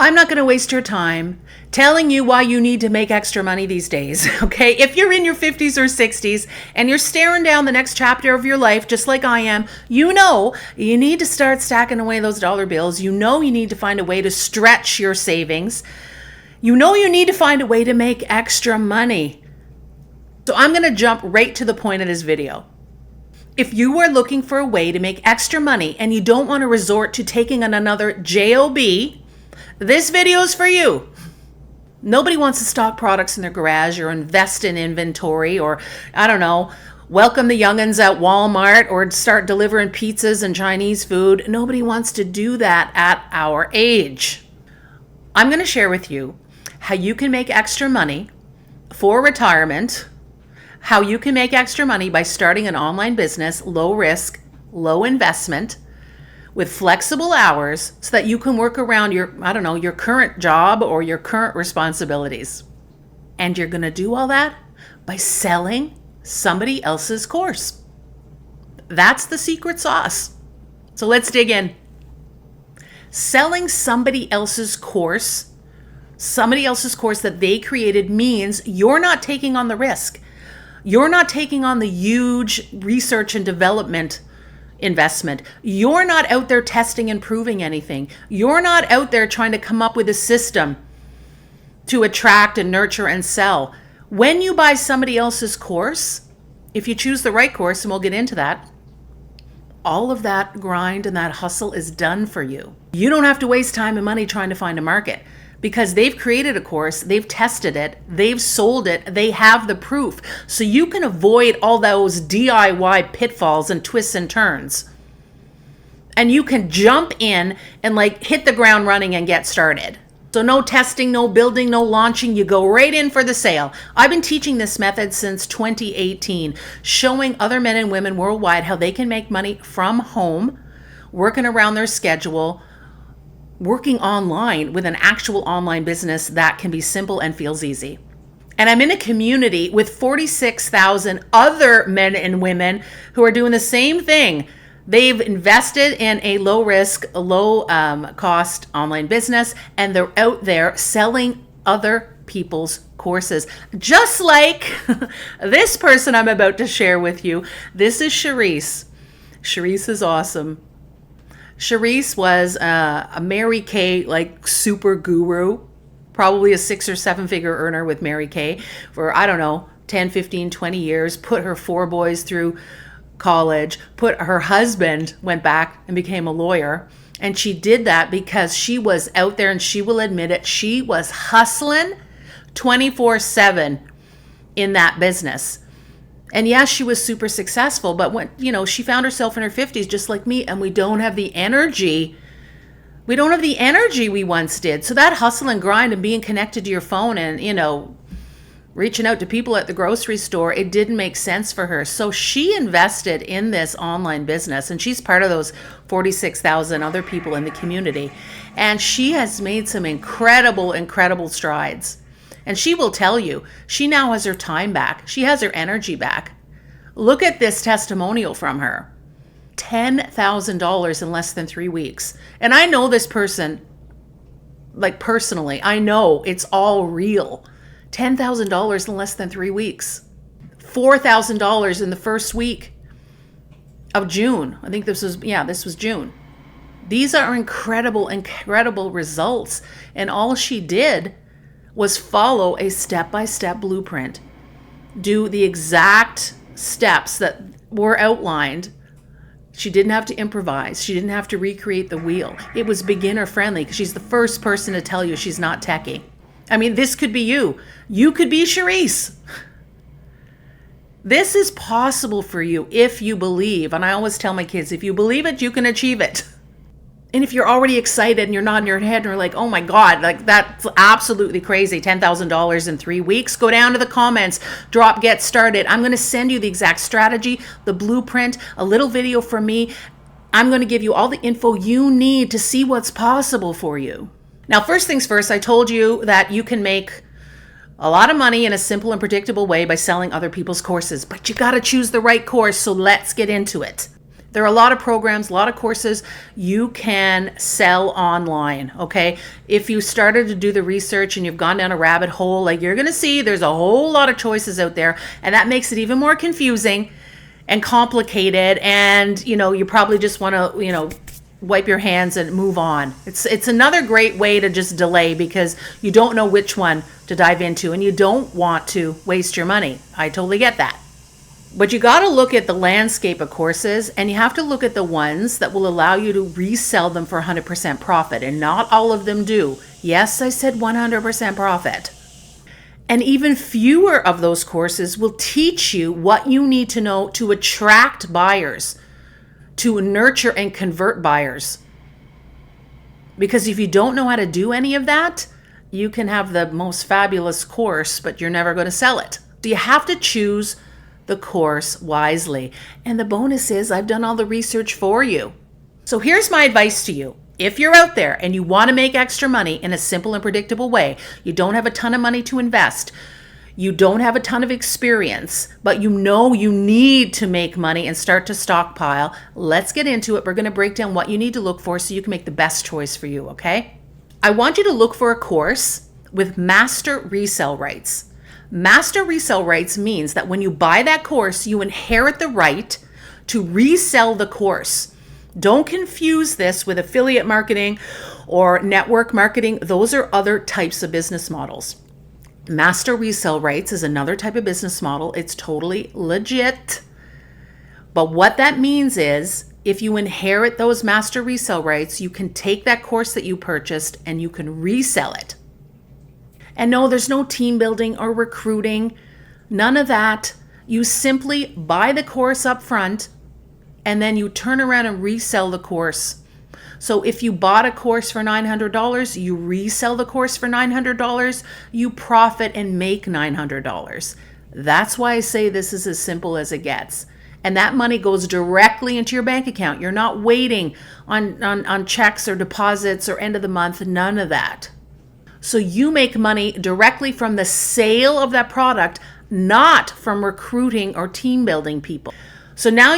I'm not going to waste your time telling you why you need to make extra money these days, okay? If you're in your 50s or 60s and you're staring down the next chapter of your life, just like I am, you know you need to start stacking away those dollar bills. You know you need to find a way to stretch your savings. You know you need to find a way to make extra money. So I'm going to jump right to the point of this video. If you are looking for a way to make extra money and you don't want to resort to taking on another job, this video is for you. Nobody wants to stock products in their garage or invest in inventory or, I don't know, welcome the youngins at Walmart or start delivering pizzas and Chinese food. Nobody wants to do that at our age. I'm going to share with you how you can make extra money for retirement, how you can make extra money by starting an online business, low risk, low investment, with flexible hours so that you can work around your, your current job or your current responsibilities. And you're going to do all that by selling somebody else's course. That's the secret sauce. So let's dig in. Selling somebody else's course that they created means you're not taking on the risk. You're not taking on the huge research and development investment. You're not out there testing and proving anything. You're not out there trying to come up with a system to attract and nurture and sell. When you buy somebody else's course, if you choose the right course, and we'll get into that, all of that grind and that hustle is done for you. You don't have to waste time and money trying to find a market because they've created a course, they've tested it, they've sold it, they have the proof. So you can avoid all those DIY pitfalls and twists and turns. And you can jump in and hit the ground running and get started. So no testing, no building, no launching. You go right in for the sale. I've been teaching this method since 2018, showing other men and women worldwide how they can make money from home, working around their schedule, working online with an actual online business that can be simple and feels easy. And I'm in a community with 46,000 other men and women who are doing the same thing. They've invested in a low risk, low cost online business, and they're out there selling other people's courses. Just like this person I'm about to share with you. This is Charisse. Charisse is awesome. Charisse was a Mary Kay super guru, probably a 6 or 7 figure earner with Mary Kay for, 10, 15, 20 years, put her 4 boys through college, her husband went back and became a lawyer. And she did that because she was out there, and she will admit it, she was hustling 24/7 in that business. And yes, she was super successful, but when, she found herself in her 50s just like me, and we don't have the energy. We don't have the energy we once did. So that hustle and grind and being connected to your phone and, reaching out to people at the grocery store, it didn't make sense for her. So she invested in this online business, and she's part of those 46,000 other people in the community. And she has made some incredible, incredible strides. And she will tell you, she now has her time back. She has her energy back. Look at this testimonial from her. $10,000 in less than 3 weeks. And I know this person, personally. I know it's all real. $10,000 in less than 3 weeks. $4,000 in the first week of June. I think this was June. These are incredible, incredible results. And all she did was follow a step-by-step blueprint. Do the exact steps that were outlined. She didn't have to improvise. She didn't have to recreate the wheel. It was beginner friendly because she's the first person to tell you she's not techie. I mean, this could be you. You could be Charisse. This is possible for you if you believe. And I always tell my kids, if you believe it, you can achieve it. And if you're already excited and you're nodding your head and you're like, oh my God, that's absolutely crazy. $10,000 in 3 weeks. Go down to the comments, drop get started. I'm going to send you the exact strategy, the blueprint, a little video from me. I'm going to give you all the info you need to see what's possible for you. Now, first things first, I told you that you can make a lot of money in a simple and predictable way by selling other people's courses, but you got to choose the right course. So let's get into it. There are a lot of programs, a lot of courses you can sell online, okay? If you started to do the research and you've gone down a rabbit hole, like you're gonna see there's a whole lot of choices out there, and that makes it even more confusing and complicated, and you probably just wanna, wipe your hands and move on. It's another great way to just delay because you don't know which one to dive into and you don't want to waste your money. I totally get that. But you got to look at the landscape of courses, and you have to look at the ones that will allow you to resell them for 100% profit, and not all of them do. Yes, I said 100% profit. And even fewer of those courses will teach you what you need to know to attract buyers, to nurture and convert buyers. Because if you don't know how to do any of that, you can have the most fabulous course, but you're never going to sell it. So you have to choose the course wisely. And the bonus is I've done all the research for you. So here's my advice to you. If you're out there and you want to make extra money in a simple and predictable way, you don't have a ton of money to invest, you don't have a ton of experience, but you know you need to make money and start to stockpile, let's get into it. We're going to break down what you need to look for so you can make the best choice for you, okay? I want you to look for a course with master resale rights. Master resale rights means that when you buy that course, you inherit the right to resell the course. Don't confuse this with affiliate marketing or network marketing. Those are other types of business models. Master resale rights is another type of business model. It's totally legit. But what that means is if you inherit those master resale rights, you can take that course that you purchased and you can resell it. And no, there's no team building or recruiting, none of that. You simply buy the course up front and then you turn around and resell the course. So if you bought a course for $900, you resell the course for $900, you profit and make $900. That's why I say this is as simple as it gets. And that money goes directly into your bank account. You're not waiting on checks or deposits or end of the month, none of that. So you make money directly from the sale of that product, not from recruiting or team building people. So now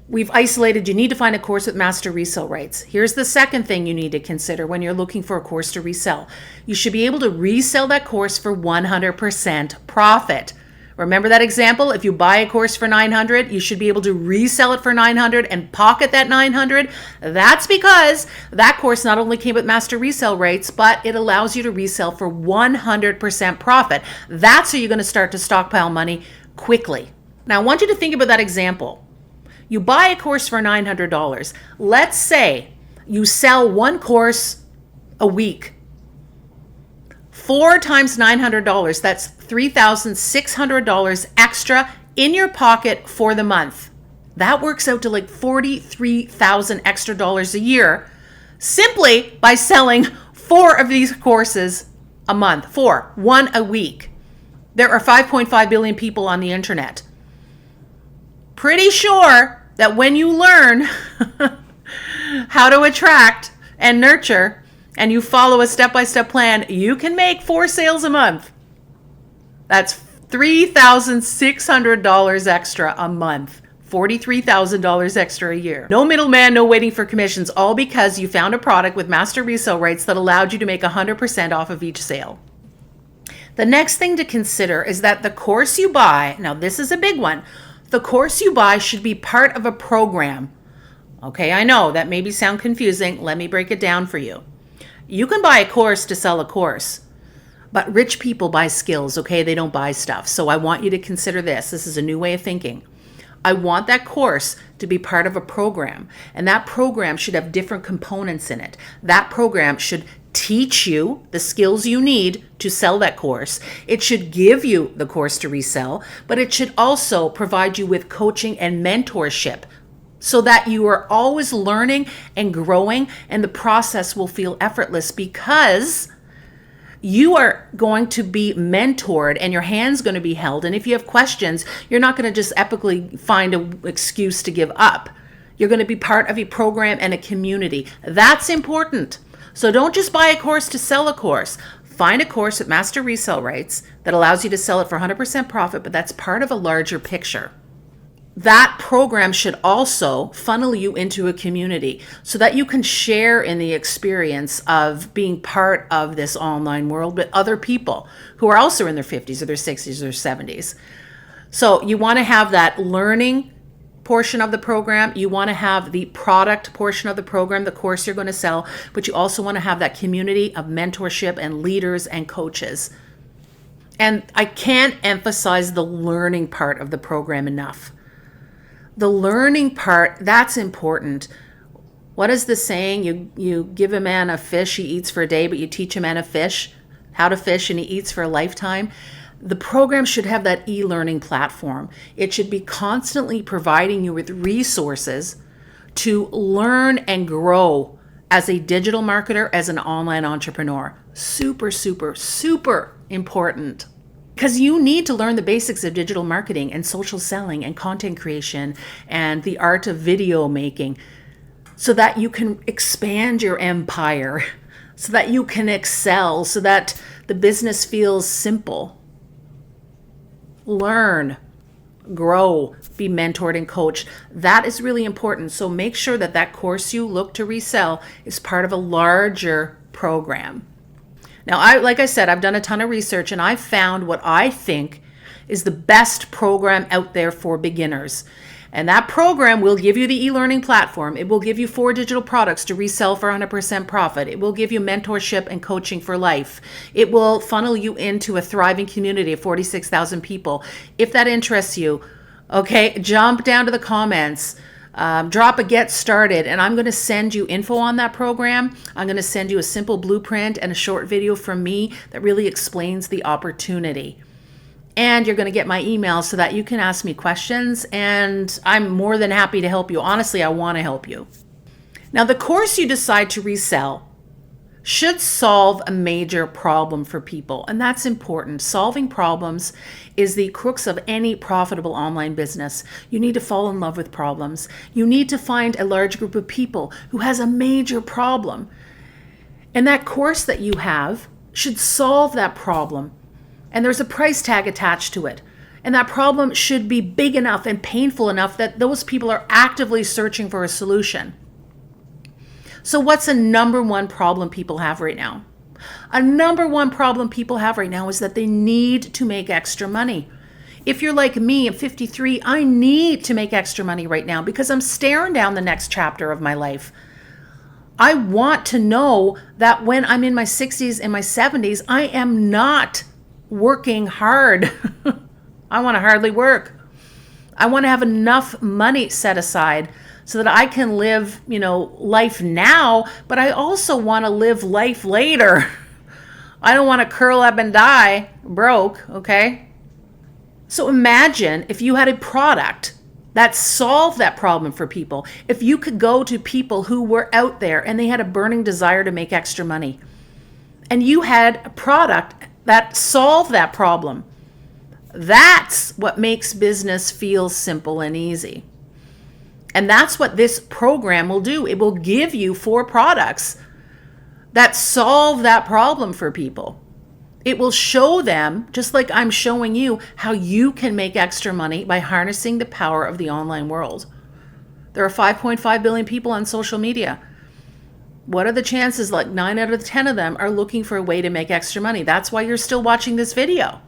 we've isolated, you need to find a course with master resale rights. Here's the second thing you need to consider when you're looking for a course to resell. You should be able to resell that course for 100% profit. Remember that example? If you buy a course for $900, you should be able to resell it for $900 and pocket that $900. That's because that course not only came with master resale rights, but it allows you to resell for 100% profit. That's how you're going to start to stockpile money quickly. Now, I want you to think about that example. You buy a course for $900. Let's say you sell one course a week. 4 times $900, that's $3,600 extra in your pocket for the month. That works out to like $43,000 extra dollars a year simply by selling 4 of these courses a month. 4, 1 a week. There are 5.5 billion people on the internet. Pretty sure that when you learn how to attract and nurture and you follow a step-by-step plan, you can make 4 sales a month. That's $3,600 extra a month. $43,000 extra a year. No middleman, no waiting for commissions, all because you found a product with master resale rights that allowed you to make 100% off of each sale. The next thing to consider is that the course you buy, now this is a big one, the course you buy should be part of a program. Okay, I know that maybe sound confusing. Let me break it down for you. You can buy a course to sell a course, but rich people buy skills, okay? They don't buy stuff. So I want you to consider this. This is a new way of thinking. I want that course to be part of a program, and that program should have different components in it. That program should teach you the skills you need to sell that course. It should give you the course to resell, but it should also provide you with coaching and mentorship so that you are always learning and growing, and the process will feel effortless because you are going to be mentored and your hand's going to be held. And if you have questions, you're not going to just epically find an excuse to give up. You're going to be part of a program and a community. That's important. So don't just buy a course to sell a course. Find a course with master resale rights that allows you to sell it for 100% profit, but that's part of a larger picture. that program should also funnel you into a community so that you can share in the experience of being part of this online world with other people who are also in their 50s or their 60s or 70s. So you want to have that learning portion of the program. You want to have the product portion of the program, the course you're going to sell, but you also want to have that community of mentorship and leaders and coaches. And I can't emphasize the learning part of the program enough. The learning part, that's important. What is the saying? You give a man a fish, he eats for a day, but you teach a man how to fish, and he eats for a lifetime. The program should have that e-learning platform. It should be constantly providing you with resources to learn and grow as a digital marketer, as an online entrepreneur. Super, super, super important. Because you need to learn the basics of digital marketing and social selling and content creation and the art of video making so that you can expand your empire, so that you can excel, so that the business feels simple. Learn, grow, be mentored and coached. That is really important. So make sure that that course you look to resell is part of a larger program. Now, like I said, I've done a ton of research and I've found what I think is the best program out there for beginners. And that program will give you the e-learning platform. It will give you 4 digital products to resell for 100% profit. It will give you mentorship and coaching for life. It will funnel you into a thriving community of 46,000 people. If that interests you, okay, jump down to the comments. Drop a get started, and I'm going to send you info on that program. I'm going to send you a simple blueprint and a short video from me that really explains the opportunity. And you're going to get my email so that you can ask me questions, and I'm more than happy to help you. Honestly, I want to help you. Now, the course you decide to resell should solve a major problem for people, and that's important. Solving problems is the crux of any profitable online business. You need to fall in love with problems. You need to find a large group of people who has a major problem. And that course that you have should solve that problem. And there's a price tag attached to it. And that problem should be big enough and painful enough that those people are actively searching for a solution. So what's a number one problem people have right now? A number one problem people have right now is that they need to make extra money. If you're like me, I'm 53, I need to make extra money right now because I'm staring down the next chapter of my life. I want to know that when I'm in my 60s and my 70s, I am not working hard. I want to hardly work. I want to have enough money set aside so that I can live, life now, but I also want to live life later. I don't want to curl up and die broke, okay? So imagine if you had a product that solved that problem for people. If you could go to people who were out there and they had a burning desire to make extra money, and you had a product that solved that problem. That's what makes business feel simple and easy. And that's what this program will do. It will give you 4 products that solve that problem for people. It will show them, just like I'm showing you, how you can make extra money by harnessing the power of the online world. There are 5.5 billion people on social media. What are the chances? Like 9 out of 10 of them are looking for a way to make extra money. That's why you're still watching this video.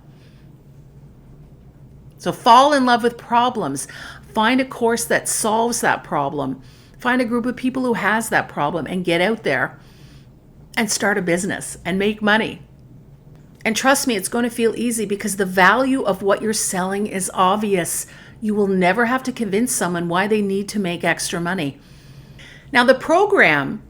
So fall in love with problems. Find a course that solves that problem. Find a group of people who has that problem and get out there and start a business and make money. And trust me, it's going to feel easy because the value of what you're selling is obvious. You will never have to convince someone why they need to make extra money. Now, the program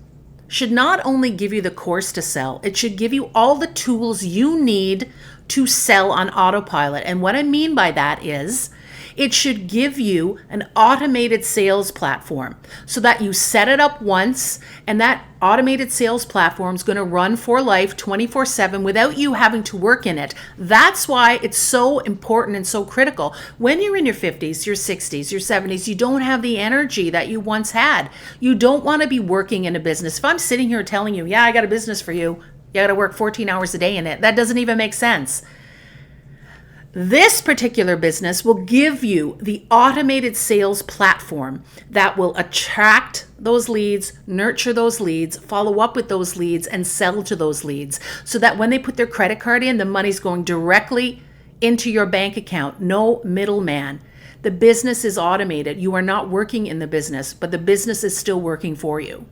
should not only give you the course to sell, it should give you all the tools you need to sell on autopilot. And what I mean by that is it should give you an automated sales platform so that you set it up once and that automated sales platform is going to run for life 24/7 without you having to work in it. That's why it's so important and so critical. When you're in your 50s, your 60s, your 70s, you don't have the energy that you once had. You don't want to be working in a business. If I'm sitting here telling you, yeah, I got a business for you, you got to work 14 hours a day in it, that doesn't even make sense. This particular business will give you the automated sales platform that will attract those leads, nurture those leads, follow up with those leads, and sell to those leads so that when they put their credit card in, the money's going directly into your bank account. No middleman. The business is automated. You are not working in the business, but the business is still working for you.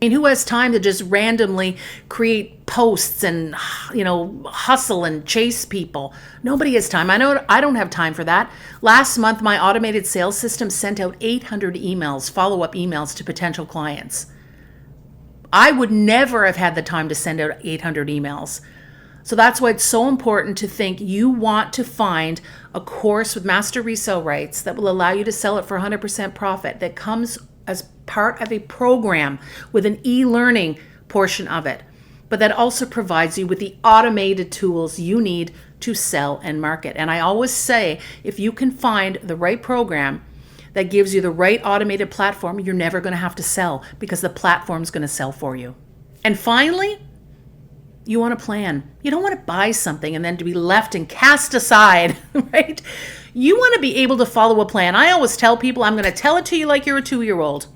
I mean, who has time to just randomly create posts and, hustle and chase people? Nobody has time. I know I don't have time for that. Last month, my automated sales system sent out 800 emails, follow-up emails to potential clients. I would never have had the time to send out 800 emails. So that's why it's so important to think you want to find a course with master resale rights that will allow you to sell it for 100% profit, that comes as part of a program with an e-learning portion of it, but that also provides you with the automated tools you need to sell and market. And I always say, if you can find the right program that gives you the right automated platform, you're never going to have to sell because the platform's going to sell for you. And finally, you want to plan. You don't want to buy something and then to be left and cast aside, right? You want to be able to follow a plan. I always tell people, I'm going to tell it to you like you're a 2-year-old.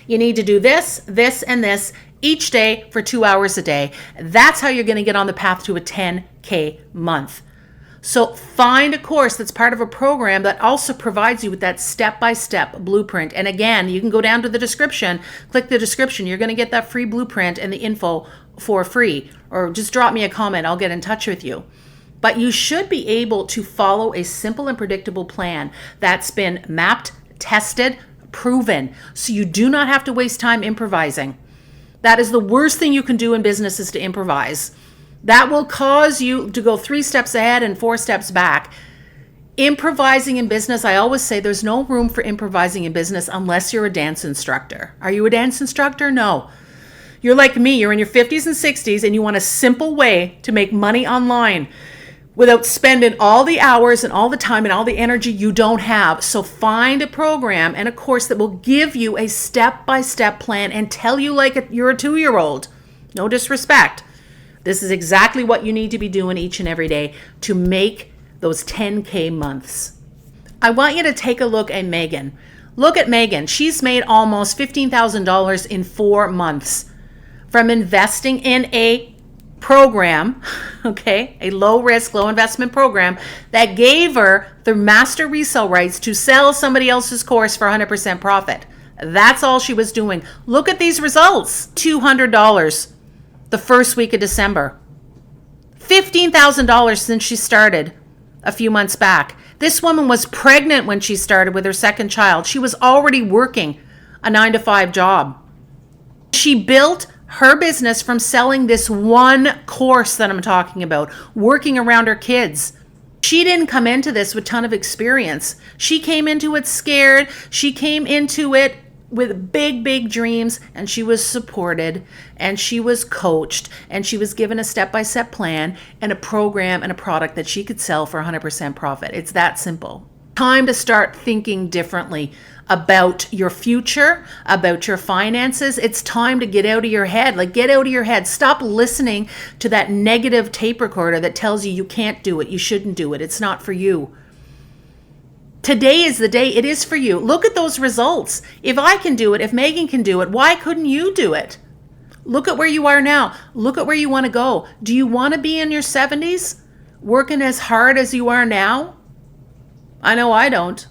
You need to do this, this, and this each day for 2 hours a day. That's how you're going to get on the path to a 10K month. So find a course that's part of a program that also provides you with that step-by-step blueprint. And again, you can go down to the description, click the description. You're going to get that free blueprint and the info for free, or just drop me a comment. I'll get in touch with you. But you should be able to follow a simple and predictable plan that's been mapped, tested, proven, so you do not have to waste time improvising. That is the worst thing you can do in business, is to improvise. That will cause you to go 3 steps ahead and 4 steps back. Improvising in business, I always say there's no room for improvising in business unless you're a dance instructor. Are you a dance instructor? No. You're like me, you're in your 50s and 60s and you want a simple way to make money online without spending all the hours and all the time and all the energy you don't have. So find a program and a course that will give you a step-by-step plan and tell you like you're a 2-year-old. No disrespect. This is exactly what you need to be doing each and every day to make those 10K months. I want you to take a look at Megan. Look at Megan. She's made almost $15,000 in 4 months from investing in a program, okay, a low risk, low investment program that gave her the master resale rights to sell somebody else's course for 100% profit. That's all she was doing. Look at these results. $200 the first week of December. $15,000 since she started a few months back. This woman was pregnant when she started with her second child. She was already working a 9-to-5 job. She built her business from selling this one course that I'm talking about, working around her kids. She didn't come into this with a ton of experience. She came into it scared. She came into it with big, big dreams, and she was supported, and she was coached, and she was given a step-by-step plan and a program and a product that she could sell for 100% profit. It's that simple. Time to start thinking differently about your future, about your finances. It's time to get out of your head. Get out of your head. Stop listening to that negative tape recorder that tells you you can't do it, you shouldn't do it, it's not for you. Today is the day. It is for you. Look at those results. If I can do it, if Megan can do it, why couldn't you do it? Look at where you are now. Look at where you want to go. Do you want to be in your 70s working as hard as you are now? I know I don't.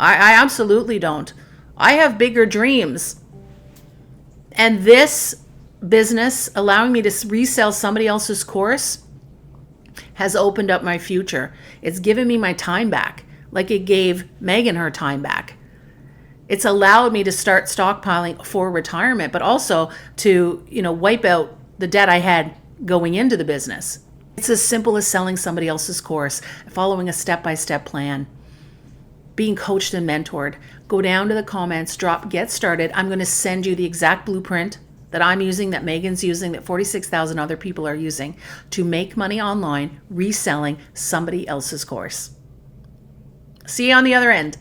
I absolutely don't. I have bigger dreams. And this business, allowing me to resell somebody else's course, has opened up my future. It's given me my time back, like it gave Megan her time back. It's allowed me to start stockpiling for retirement, but also to, wipe out the debt I had going into the business. It's as simple as selling somebody else's course, following a step-by-step plan, being coached and mentored. Go down to the comments, get started. I'm going to send you the exact blueprint that I'm using, that Megan's using, that 46,000 other people are using to make money online reselling somebody else's course. See you on the other end.